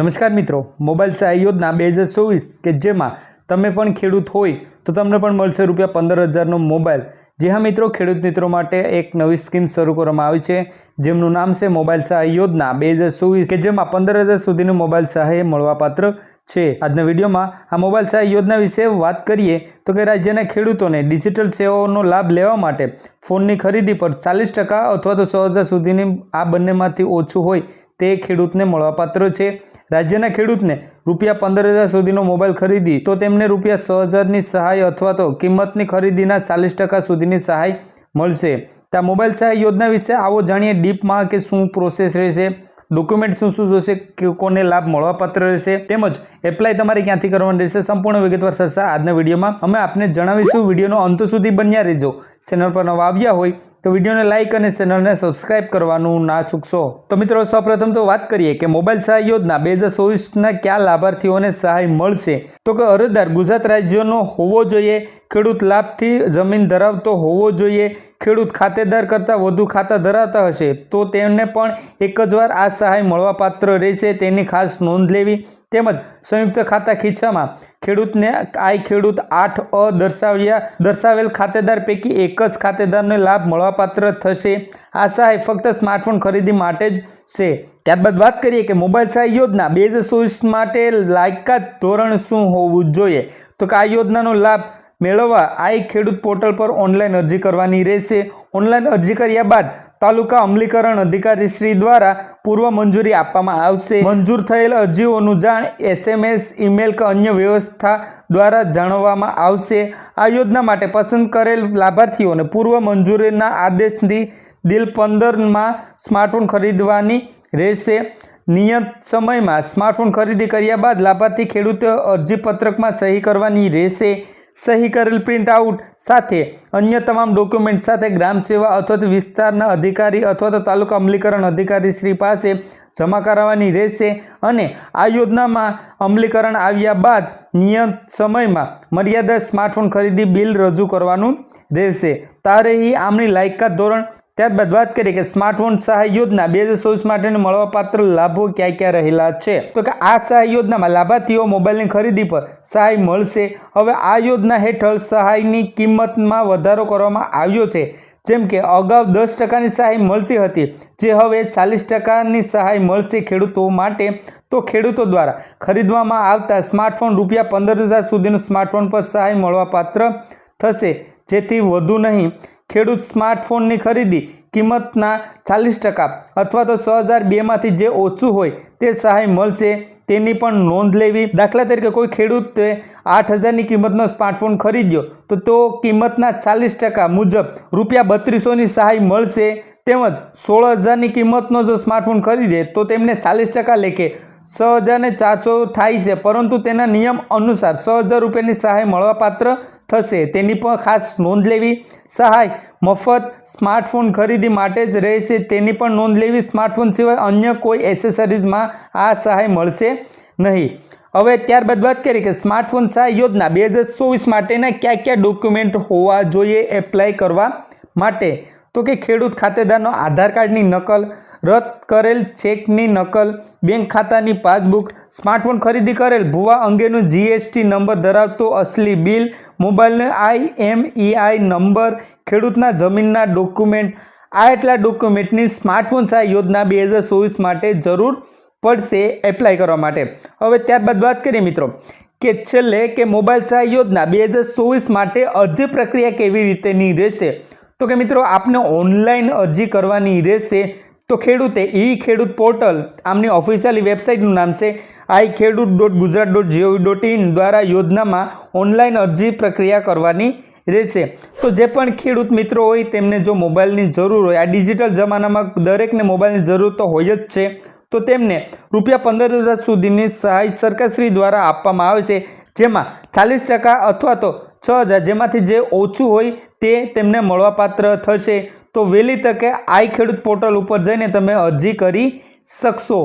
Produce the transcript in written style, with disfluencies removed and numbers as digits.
નમસ્કાર મિત્રો, મોબાઈલ સહાય યોજના 2024 કે જેમાં તમે પણ ખેડૂત હોય તો તમને પણ મળશે રૂપિયા 15,000નો મોબાઈલ। જી હા મિત્રો, ખેડૂત મિત્રો માટે એક નવી સ્કીમ શરૂ કરવામાં આવી છે જેમનું નામ છે મોબાઈલ સહાય યોજના 2024 કે જેમાં 15,000 સુધીનો મોબાઈલ સહાય મળવાપાત્ર છે। આજના વિડીયોમાં આ મોબાઈલ સહાય યોજના વિશે વાત કરીએ તો કે રાજ્યના ખેડૂતોને ડિજિટલ સેવાઓનો લાભ લેવા માટે ફોનની ખરીદી પર 40% અથવા તો 100,000 સુધીની આ બંનેમાંથી ઓછું હોય તે ખેડૂતને મળવાપાત્ર છે। રાજ્યના ખેડૂતને રૂપિયા 15,000 સુધીનો મોબાઈલ ખરીદી તો તેમને રૂપિયા 6,000ની સહાય અથવા તો કિંમતની ખરીદીના 40% સુધીની સહાય મળશે। તો આ મોબાઈલ સહાય યોજના વિશે આવો જાણીએ ડીપમાં કે શું પ્રોસેસ રહેશે, ડોક્યુમેન્ટ શું જોશે, કોને લાભ મળવાપાત્ર રહેશે, તેમજ એપ્લાય તમારે ક્યાંથી કરવાનું રહેશે, સંપૂર્ણ વિગતવાર ચર્ચા આજના વિડીયોમાં અમે આપને જણાવીશું। વિડીયોનો અંત સુધી બન્યા રહેજો। ચેનલ પર નવા આવ્યા હોય તો વિડીયોને લાઇક અને ચેનલને સબસ્ક્રાઇબ કરવાનું ના ચૂકશો। તો મિત્રો, સૌપ્રથમ તો વાત કરીએ કે મોબાઈલ સહાય યોજના 2024ના કયા લાભાર્થીઓને સહાય મળશે તો કે અરજદાર ગુજરાત રાજ્યનો હોવો જોઈએ, ખેડૂત લાભથી જમીન ધરાવતો હોવો જોઈએ, ખેડૂત ખાતેદાર કરતાં વધુ ખાતા ધરાવતા હશે તો તેમને પણ એક જ વાર આ સહાય મળવાપાત્ર રહેશે, તેની ખાસ નોંધ લેવી। તેમજ સંયુક્ત ખાતા ખીચામાં ખેડૂતને ખેડૂત 8 દર્શાવેલ ખાતેદાર પૈકી એક જ ખાતેદારને લાભ મળવાપાત્ર થશે। આ સહાય ફક્ત સ્માર્ટફોન ખરીદી માટે જ છે। ત્યારબાદ વાત કરીએ કે મોબાઈલ સહાય યોજના 2024 માટે લાયકાત ધોરણ શું હોવું જોઈએ તો કે આ યોજનાનો લાભ મેળવવા ખેડૂત પોર્ટલ પર ઓનલાઈન અરજી કરવાની રહેશે। ઓનલાઈન અરજી કર્યા બાદ તાલુકા અમલીકરણ અધિકારી શ્રી દ્વારા પૂર્વ મંજૂરી આપવામાં આવશે। મંજૂર થયેલ અરજીઓનું જાણ SMS, ઈમેલ કે અન્ય વ્યવસ્થા દ્વારા જાણવામાં આવશે। આ યોજના માટે પસંદ કરેલ લાભાર્થીઓને પૂર્વ મંજૂરીના આદેશથી દિલ 15માં સ્માર્ટફોન ખરીદવાની રહેશે। નિયત સમયમાં સ્માર્ટફોન ખરીદી કર્યા બાદ લાભાર્થી ખેડૂતે અરજીપત્રકમાં સહી કરવાની રહેશે। સહી કરેલ પ્રિન્ટ આઉટ સાથે અન્ય તમામ ડોક્યુમેન્ટ સાથે ગ્રામ સેવા અથવા તો વિસ્તારના અધિકારી અથવા તો તાલુકા અમલીકરણ અધિકારી શ્રી પાસે જમા કરાવવાની રહેશે અને આ યોજનામાં અમલીકરણ આવ્યા બાદ નિયત સમયમાં મર્યાદા સ્માર્ટફોન ખરીદી બિલ રજૂ કરવાનું રહેશે। તારીખી આમની લાયકાત ધોરણ। ત્યારબાદ વાત કરીએ કે સ્માર્ટફોન સહાય યોજના 2024 માટેને મળવાપાત્ર લાભો ક્યાં ક્યાં રહેલા છે તો કે આ સહાય યોજનામાં લાભાર્થીઓ મોબાઈલની ખરીદી પર સહાય મળશે। હવે આ યોજના હેઠળ સહાયની કિંમતમાં વધારો કરવામાં આવ્યો છે। જેમ કે અગાઉ 10%ની સહાય મળતી હતી જે હવે 40%ની સહાય મળશે ખેડૂતો માટે। તો ખેડૂતો દ્વારા ખરીદવામાં આવતા સ્માર્ટફોન રૂપિયા 15,000 સુધીનું સ્માર્ટફોન પર સહાય મળવાપાત્ર થશે, જેથી વધુ નહીં। ખેડૂત સ્માર્ટફોનની ખરીદી કિંમતના 40% અથવા તો 6,002 માંથી જે ઓછું હોય તે સહાય મળશે, તેની પણ નોંધ લેવી। દાખલા તરીકે કોઈ ખેડૂતે 8,000ની કિંમતનો સ્માર્ટફોન ખરીદ્યો તો કિંમતના 40% મુજબ રૂપિયા 3,200ની સહાય મળશે। તેમજ 16,000ની કિંમતનો જો સ્માર્ટફોન ખરીદે તો તેમને 40% લેખે 6,400 થાય છે, પરંતુ તેના નિયમ અનુસાર 6,000 રૂપિયાની સહાય મળવાપાત્ર થશે, તેની પણ ખાસ નોંધ લેવી। સહાય મફત સ્માર્ટફોન ખરીદી માટે જ રહેશે, તેની પણ નોંધ લેવી। સ્માર્ટફોન સિવાય અન્ય કોઈ એસેસરીઝમાં આ સહાય મળશે નહીં। હવે ત્યારબાદ વાત કરીએ કે સ્માર્ટફોન સહાય યોજના 2024 માટેના કયા કયા ડોક્યુમેન્ટ હોવા જોઈએ એપ્લાય કરવા માટે તો કે ખેડૂત ખાતેદારનો આધાર કાર્ડની નકલ, રદ કરેલ ચેકની નકલ, બેંક ખાતાની પાસબુક, સ્માર્ટફોન ખરીદી કરેલ ભુવા અંગેનું GST નંબર ધરાવતો અસલી બિલ, મોબાઈલનો IMEI નંબર, ખેડૂતના જમીનના ડોક્યુમેન્ટ। આ એટલા ડોક્યુમેન્ટની સ્માર્ટફોન સહાય યોજના 2024 માટે જરૂર પડશે એપ્લાય કરવા માટે। હવે ત્યારબાદ વાત કરીએ મિત્રો કે છેલ્લે કે મોબાઈલ સહાય યોજના 2024 માટે અરજી પ્રક્રિયા કેવી રીતેની રહેશે તો કે મિત્રો આપને ઓનલાઈન અરજી કરવાની રહેશે। તો ખેડૂતે ખેડૂત પોર્ટલ આમની ઓફિશિયલ વેબસાઇટનું નામ છે iKheduत.gujarat.gov.in દ્વારા યોજનામાં ઓનલાઈન અરજી પ્રક્રિયા કરવાની રહેશે। તો જે પણ ખેડૂત મિત્રો હોય તેમને જો મોબાઈલની જરૂર હોય, આ ડિજિટલ જમાનામાં દરેકને મોબાઈલની જરૂર તો હોય જ છે, તો તેમને રૂપિયા 15,000 સુધીની સહાય સરકારશ્રી દ્વારા આપવામાં આવે છે, જેમાં 40% અથવા તો 6,000 જેમાંથી જે ઓછું હોય તે તેમને મળવાપાત્ર થશે। તો વહેલી તકે ખેડૂત પોર્ટલ ઉપર જઈને તમે અરજી કરી શકશો।